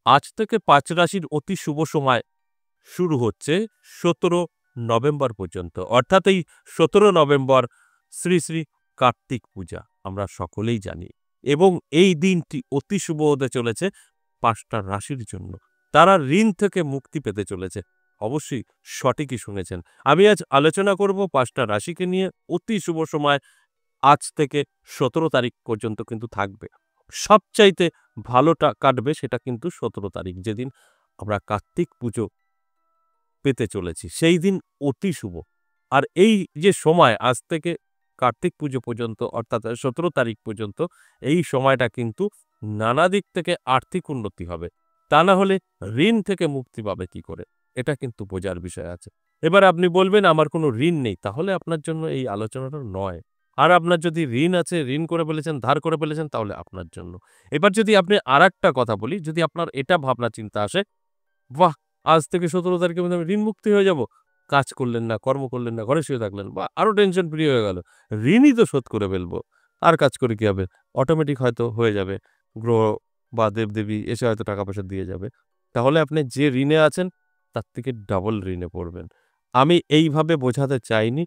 আজ থেকে ৫ রাশির অতি শুভ সময় শুরু হচ্ছে ১৭ নভেম্বর পর্যন্ত। অর্থাৎ এই ১৭ নভেম্বর শ্রী শ্রী কার্তিক পূজা আমরা সকলেই জানি এবং এই দিনটি অতি শুভ হতে চলেছে ৫টা রাশির জন্য। তারা ঋণ থেকে মুক্তি পেতে চলেছে। অবশ্যই সঠিকই শুনেছেন। আমি আজ আলোচনা করব ৫টা রাশিকে নিয়ে। অতি শুভ সময় আজ থেকে ১৭ তারিখ পর্যন্ত কিন্তু থাকবে। সবচাইতে ভালোটা কাটবে সেটা কিন্তু ১৭ তারিখ, যেদিন আমরা কার্তিক পুজো পেতে চলেছি। সেই দিন অতি শুভ। আর এই যে সময় আজ থেকে কার্তিক পুজো পর্যন্ত অর্থাৎ ১৭ তারিখ পর্যন্ত এই সময়টা কিন্তু নানা দিক থেকে আর্থিক উন্নতি হবে। তা না হলে ঋণ থেকে মুক্তি পাবে কি করে? এটা কিন্তু বোঝার বিষয় আছে। এবার আপনি বলবেন আমার কোনো ঋণ নেই। তাহলে আপনার জন্য এই আলোচনাটা নয়। আর আপনার যদি ঋণ আছে, ঋণ করে ফেলেছেন, ধার করে ফেলেছেন তাহলে আপনার জন্য। এবার যদি আপনি আরেকটা কথা বলি, যদি আপনার এটা ভাবনা চিন্তা আসে, বাহ! আজ থেকে ১৭ তারিখের মধ্যে আমি ঋণ মুক্তি হয়ে যাব। কাজ করলেন না, কর্ম করলেন না, ঘরে শুয়ে থাকলেন বা আরো টেনশন ফ্রি হয়ে গেল। ঋণই তো শোধ করে ফেলবো। আর কাজ করে কি হবে? অটোমেটিক হয়তো হয়ে যাবে। গ্রহ বা দেবদেবী এসে হয়তো টাকা-পয়সা দিয়ে যাবে। তাহলে আপনি যে ঋণে আছেন তার থেকে ডাবল ঋণে পড়বেন। আমি এইভাবে বোঝাতে চাইনি।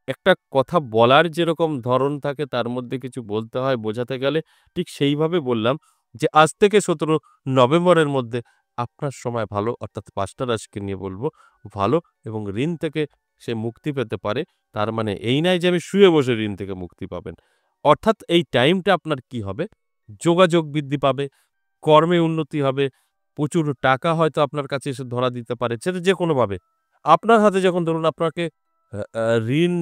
একটা কথা বলার যেরকম ধরন থাকে তার মধ্যে কিছু বলতে হয় বোঝাতে গেলে, ঠিক সেইভাবে বললাম যে আজ থেকে ১৭ নভেম্বরের মধ্যে আপনার সময় ভালো, অর্থাৎ ৫টা রাশিকে নিয়ে বলবো ভালো এবং ঋণ থেকে সে মুক্তি পেতে পারে। তার মানে এই নয় যে আমি শুয়ে বসে ঋণ থেকে মুক্তি পাবেন। অর্থাৎ এই টাইমটা আপনার কি হবে? যোগাযোগ বৃদ্ধি পাবে, কর্মে উন্নতি হবে, প্রচুর টাকা হয়তো আপনার কাছে এসে ধরা দিতে পারে, সেটা যেকোনোভাবে। আপনার হাতে যখন ধরুন আপনাকে আ আ ঋণ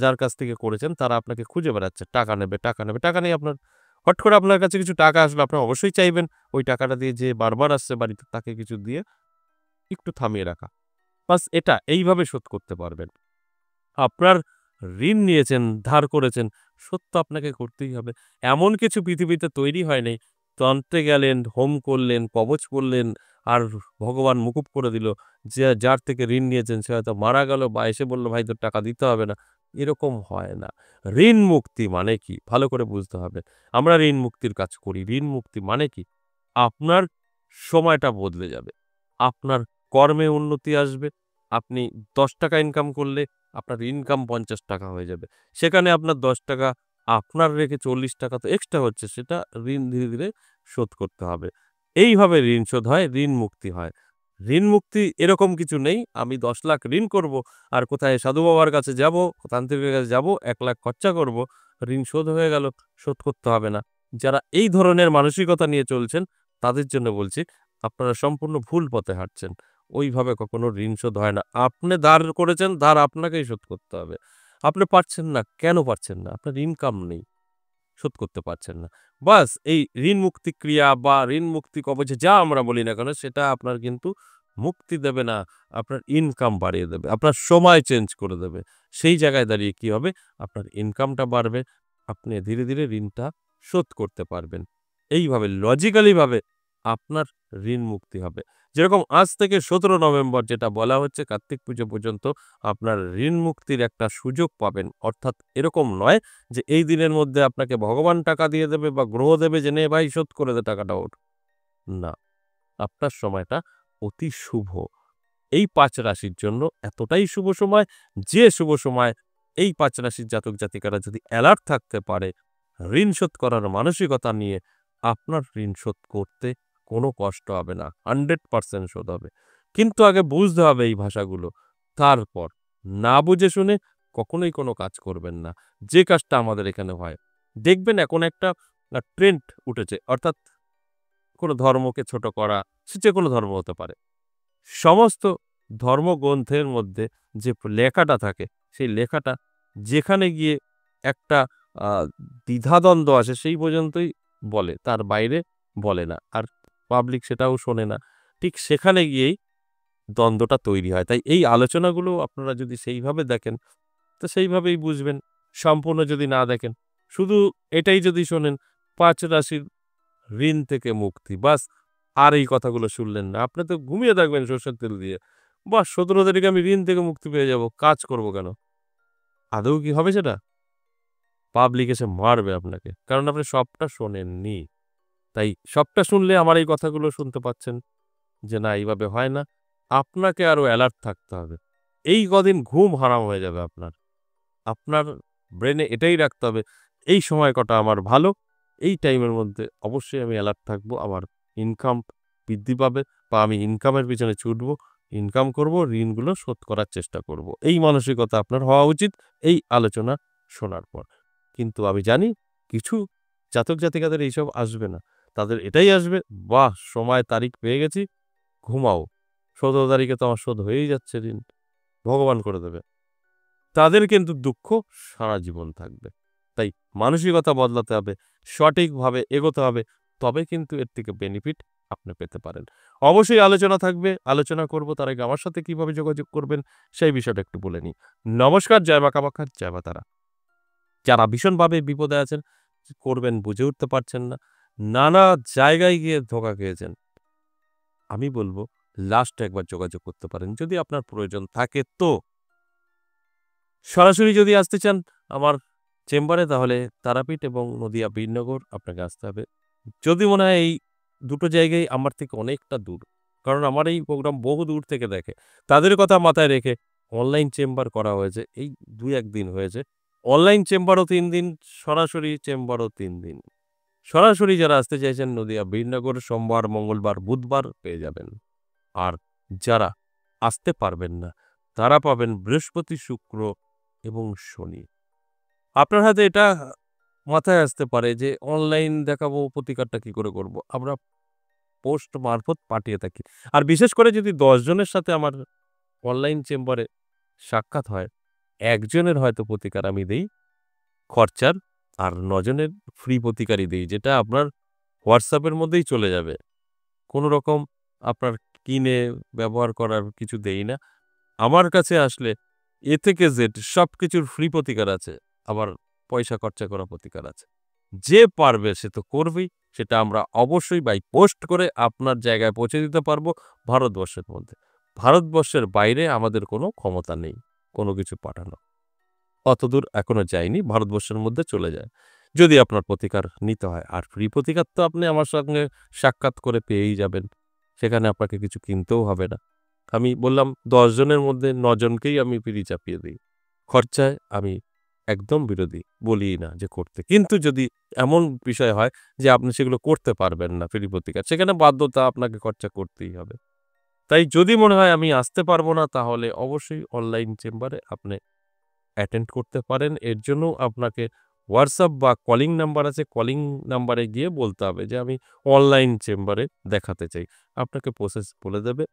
যার কাছ থেকে করেছেন তারা আপনাকে খুঁজে বেড়াচ্ছে। টাকা নেবে, টাকা নেবে। টাকা নেই আপনার। হট করে আপনার কাছে কিছু টাকা আসলো, আপনি অবশ্যই চাইবেন ওই টাকাটা দিয়ে যে বারবার আসছে বাড়িতে তাকে কিছু দিয়ে একটু থামিয়ে রাখা। বাস এটা এইভাবে শোধ করতে পারবেন। আপনার ঋণ নিয়েছেন, ধার করেছেন, শোধ তো আপনাকে করতেই হবে। এমন কিছু পৃথিবীতে তৈরি হয় নাই। তন্ত্রে গেলেন, হোম করলেন, কবচ করলেন, আর ভগবান মুকুব করে দিল। যে যার থেকে ঋণ নিয়েছেন সে হয়তো মারা গেল বা এসে বলল, "ভাই তোর টাকা দিতে হবে না।" এরকম হয় না। ঋণ মুক্তি মানে কি? ভালো করে বুঝতে হবে। আমরা ঋণ মুক্তির কাজ করি। ঋণ মুক্তি মানে কি? আপনার সময়টা বদলে যাবে। আপনার কর্মে উন্নতি আসবে। আপনি ৳১০ ইনকাম করলে আপনার ইনকাম ৳৫০ হয়ে যাবে। সেখানে আপনার ৳১০ আপনার রেখে ৳৪০ তো এক্সট্রা হচ্ছে, সেটা ঋণ ধীরে, ধীরে শোধ করতে হবে। এইভাবে ঋণ শোধ হয়, ঋণ মুক্তি হয়। ঋণ মুক্তি এরকম কিছু নেই, আমি ১০,০০,০০০ ঋণ করব আর কোথায় সাধু বাবার কাছে যাব, তান্ত্রিকের কাছে যাব, ১,০০,০০০ খরচা করব, ঋণ শোধ হয়ে গেল, শোধ করতে হবে না। যারা এই ধরনের মানসিকতা নিয়ে চলছেন তাদের জন্য বলছি, আপনারা সম্পূর্ণ ভুল পথে হাঁটছেন। ওইভাবে কখনো ঋণ শোধ হয় না। আপনি ধার করেছেন, ধার আপনাকেই শোধ করতে হবে। আপনি পারছেন না, কেন পারছেন না? আপনার ইনকাম নেই, শোধ করতে পারছেন না। বাস এই ঋণ মুক্তি ক্রিয়া বা ঋণ মুক্তি কবচে যা আমরা বলি না কেন সেটা আপনার কিন্তু মুক্তি দেবে না, আপনার ইনকাম বাড়িয়ে দেবে। আপনার সময় চেঞ্জ করে দেবে। সেই জায়গায় দাঁড়িয়ে কি হবে? আপনার ইনকামটা বাড়বে। আপনি ধীরে, ধীরে ঋণটা শোধ করতে পারবেন। এইভাবে লজিক্যালি ভাবে আপনার ঋণ মুক্তি হবে। যেরকম আজ থেকে ১৭ নভেম্বর যেটা বলা হচ্ছে কার্তিক পুজো পর্যন্ত আপনার ঋণ মুক্তির একটা সুযোগ পাবেন। অর্থাৎ এরকম নয় যে এই দিনের মধ্যে আপনাকে ভগবান টাকা দিয়ে দেবে বা গ্রহ দেবে যে, "নে ভাই শোধ করে দে টাকাটা ওঠ।" না, আপনার সময়টা অতি শুভ। এই ৫ রাশির জন্য এতটাই শুভ সময়, যে শুভ সময় এই ৫ রাশির জাতক জাতিকারা যদি অ্যালার্ট থাকতে পারে, ঋণ শোধ করার মানসিকতা নিয়ে, আপনার ঋণ শোধ করতে কোনো কষ্ট হবে না। 100% শোধ হবে। কিন্তু আগে বুঝতে হবে এই ভাষাগুলো। তারপর না বুঝে শুনে কখনোই কোনো কাজ করবেন না। যে কাজটা আমাদের এখানে হয়। দেখবেন এখন একটা ট্রেন্ড উঠেছে। অর্থাৎ কোনো ধর্মকে ছোট করা, সে যেকোনো ধর্ম হতে পারে। সমস্ত ধর্মগ্রন্থের মধ্যে যে লেখাটা থাকে, সেই লেখাটা যেখানে গিয়ে একটা আ দ্বিধাদ্বন্দ্ব আসে সেই পর্যন্তই বলে। তার বাইরে বলে না। আর পাবলিক সেটাও শোনে না। ঠিক সেখানে গিয়েই দ্বন্দ্বটা তৈরি হয়। তাই এই আলোচনাগুলো আপনারা যদি সেইভাবে দেখেন, তো সেইভাবেই বুঝবেন। সম্পূর্ণ যদি না দেখেন, শুধু এটাই যদি শোনেন ৫ রাশির ঋণ থেকে মুক্তি। বাস আর এই কথাগুলো শুনলেন না। আপনি তো ঘুমিয়ে থাকবেন সরষের তেল দিয়ে। বাহ! ১৭ তারিখে আমি ঋণ থেকে মুক্তি পেয়ে যাব। কাজ করব কেন? আদৌ কি হবে সেটা? পাবলিক এসে মারবে আপনাকে। কারণ আপনি সবটা শোনেননি। তাই সবটা শুনলে আমার এই কথাগুলো শুনতে পাচ্ছেন যে না এইভাবে হয় না। আপনাকে আরো অ্যালার্ট থাকতে হবে। এই কদিন ঘুম হারাম হয়ে যাবে আপনার। আপনার ব্রেনে এটাই রাখতে হবে, এই সময় কটা আমার ভালো, এই টাইমের মধ্যে অবশ্যই আমি অ্যালার্ট থাকবো। আমার ইনকাম বৃদ্ধি পাবে বা আমি ইনকামের পিছনে ছুটবো, ইনকাম করব, ঋণগুলো শোধ করার চেষ্টা করব। এই মানসিকতা আপনার হওয়া উচিত এই আলোচনা শোনার পর। কিন্তু আমি জানি কিছু জাতক-জাতিকাদের এইসব আসবে না। তাদের এটাই আসবে, বাহ! সময় তারিখ পেয়ে গেছি, ঘুমাও। ১৭ তারিখে তো আমার শোধ হয়েই যাচ্ছে ঋণ। ভগবান করে দেবে। তাদের কিন্তু দুঃখ সারা জীবন থাকবে। তাই মানসিকতা বদলাতে হবে, সঠিকভাবে এগোতে হবে। তবে কিন্তু এর থেকে বেনিফিট আপনি পেতে পারেন। অবশ্যই আলোচনা থাকবে, আলোচনা করব। তার আগে আমার সাথে কিভাবে যোগাযোগ করবেন সেই বিষয়টা একটু বলে নিই। নমস্কার, জয় মা কামাখ্যা, জয় মা তারা। যারা ভীষণভাবে বিপদে আছেন, কি করবেন বুঝে উঠতে পারছেন না, নানা জায়গায় গিয়ে ধোঁকা খেয়েছেন। আমি বলব লাস্ট একবার যোগাযোগ করতে পারেন যদি আপনার প্রয়োজন থাকে তো। সরাসরি যদি আসতে চান আমার চেম্বারে তাহলে তারাপীঠ এবং নদিয়া বীরনগর আপনাকে আসতে হবে। যদি মনে হয় এই দুটো জায়গায় আমার থেকে অনেকটা দূর, কারণ আমার এই প্রোগ্রাম বহু দূর থেকে দেখে। তাদের কথা মাথায় রেখে অনলাইন চেম্বার করা হয়েছে। এই ২-১ দিন হয়েছে। অনলাইন চেম্বারও ৩ দিন, সরাসরি চেম্বারও ৩ দিন। সরাসরি যারা আসতে চাইছেন নদিয়া বীরনগর সোমবার, মঙ্গলবার, বুধবার পেয়ে যাবেন। আর যারা আসতে পারবেন না তারা পাবেন বৃহস্পতি, শুক্র এবং শনি। আপনার হাতে এটা মাথায় আসতে পারে যে অনলাইন দেখাবো, প্রতিকারটা কি করে করব? আমরা পোস্ট মারফত পাঠিয়ে থাকি। আর বিশেষ করে যদি ১০ জনের সাথে আমার অনলাইন চেম্বারে সাক্ষাৎ হয়, একজনের হয়তো প্রতিকার আমি দেই খরচার, আর ৯ জনের ফ্রি প্রতিকারই দেই, যেটা আপনার WhatsApp এর মধ্যেই চলে যাবে। কোনো রকম আপনার কিনে ব্যবহার করার কিছু দেই না। আমার কাছে আসলে এ থেকে জেড সবকিছুর ফ্রি প্রতিকার আছে। আবার পয়সা খরচা করা প্রতিকার আছে। যে পারবে সে তো করবেই। সেটা আমরা অবশ্যই বাই পোস্ট করে আপনার জায়গায় পৌঁছে দিতে পারবো ভারতবর্ষের মধ্যে। ভারতবর্ষের বাইরে আমাদের কোনো ক্ষমতা নেই কোনো কিছু পাঠানো। অতদূর এখনো যায়নি, ভারতবর্ষের মধ্যে চলে যায়। যদি আপনার প্রতিকার নিতে হয়। আর ফ্রি প্রতিকার তো আপনি আমার সঙ্গে সাক্ষাৎ করে পেয়েই যাবেন। সেখানে আপনাকে কিছু কিনতেও হবে না। আমি বললাম ১০ জনের মধ্যে ৯ জনকেই আমি ফ্রি চাপিয়ে দেই। খরচায় আমি একদম বিরোধী। বলিই না যে করতে। কিন্তু যদি এমন বিষয় হয় যে আপনি সেগুলো করতে পারবেন না ফ্রি প্রতিকার, সেখানে বাধ্যতা আপনাকে খরচা করতেই হবে। তাই যদি মনে হয় আমি আসতে পারব না তাহলে অবশ্যই অনলাইন চেম্বারে আপনি অ্যাটেন্ড করতে পারেন। এর জন্যও আপনাকে WhatsApp বা কলিং নাম্বার আছে, কলিং নাম্বারে গিয়ে বলতে হবে যে আমি অনলাইন চেম্বারে দেখাতে চাই। আপনাকে প্রসেস বলে দেবে।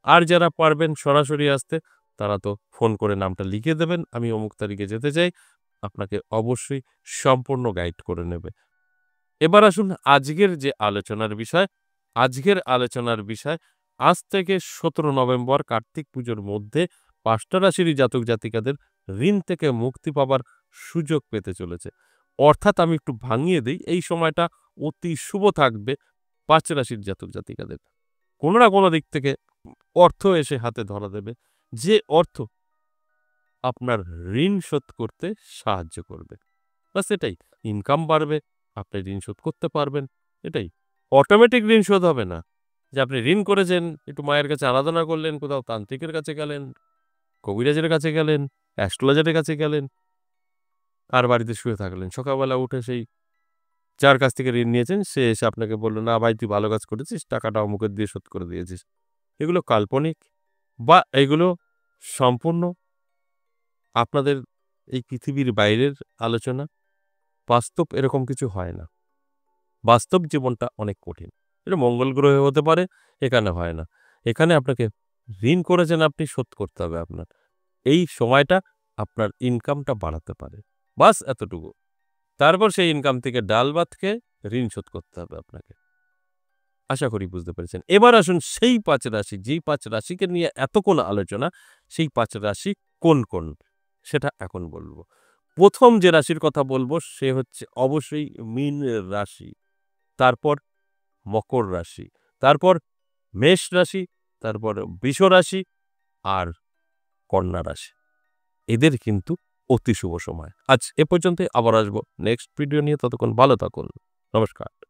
আর যারা পারবেন সরাসরি আসতে তারা তো ফোন করে নামটা লিখে দেবেন, আমি অমুক তারিখে যেতে চাই। আপনাকে অবশ্যই সম্পূর্ণ গাইড করে নেবে। এবার আসুন আজকের যে আলোচনার বিষয়, আজকের আলোচনার বিষয় আজ থেকে ১৭ নভেম্বর কার্তিক পুজোর মধ্যে ৫টা রাশিরই জাতক জাতিকাদের ঋণ থেকে মুক্তি পাবার সুযোগ পেতে চলেছে। অর্থাৎ আমি একটু ভাঙিয়ে দেই, এই সময়টা অতি শুভ থাকবে ৫ রাশির জাতক জাতিকাদের। কোনো না কোনো দিক থেকে অর্থ এসে হাতে ধরা দেবে। যে অর্থ আপনার ঋণ শোধ করতে সাহায্য করবে। বাস এটাই। ইনকাম বাড়বে, আপনি ঋণ শোধ করতে পারবেন। এটাই। অটোমেটিক ঋণ শোধ হবে না। যে আপনি ঋণ করেছেন, একটু মায়ের কাছে আরাধনা করলেন, কোথাও তান্ত্রিকের কাছে গেলেন, কবিরাজের কাছে গেলেন, অ্যাস্ট্রোলজারের কাছে গেলেন, আর বাড়িতে শুয়ে থাকলেন। সকালবেলা উঠে সেই যার কাছ থেকে ঋণ নিয়েছেন সে এসে আপনাকে বলল, "না ভাই তুই ভালো কাজ করেছিস, টাকাটা অমুকের দিয়ে শোধ করে দিয়েছিস।" এগুলো কাল্পনিক বা এগুলো সম্পূর্ণ আপনাদের এই পৃথিবীর বাইরের আলোচনা। বাস্তব এরকম কিছু হয় না। বাস্তব জীবনটা অনেক কঠিন। এটা মঙ্গল গ্রহে হতে পারে, এখানে হয় না। এখানে আপনাকে ঋণ করেছেন আপনি শোধ করতে হবে আপনার। এই সময়টা আপনার ইনকামটা বাড়াতে পারে। বাস এতটুকু। তারপর সেই ইনকাম থেকে ডাল ভাত খেয়ে ঋণ শোধ করতে হবে আপনাকে। আশা করি বুঝতে পেরেছেন। এবার আসুন সেই ৫ রাশি, যেই ৫ রাশিকে নিয়ে এতক্ষণ আলোচনা, সেই ৫ রাশি কোন, কোন? সেটা এখন বলব। ১ম যে রাশির কথা বলব সে হচ্ছে অবশ্যই মীন রাশি। তারপর মকর রাশি, তারপর মেষ রাশি, তারপর বৃষ রাশি আর কন্যা রাশি। এদের কিন্তু অতি শুভ সময়। আজ এ পর্যন্তই, আবার আসবো নেক্সট ভিডিও নিয়ে। ততক্ষণ ভালো থাকুন। নমস্কার।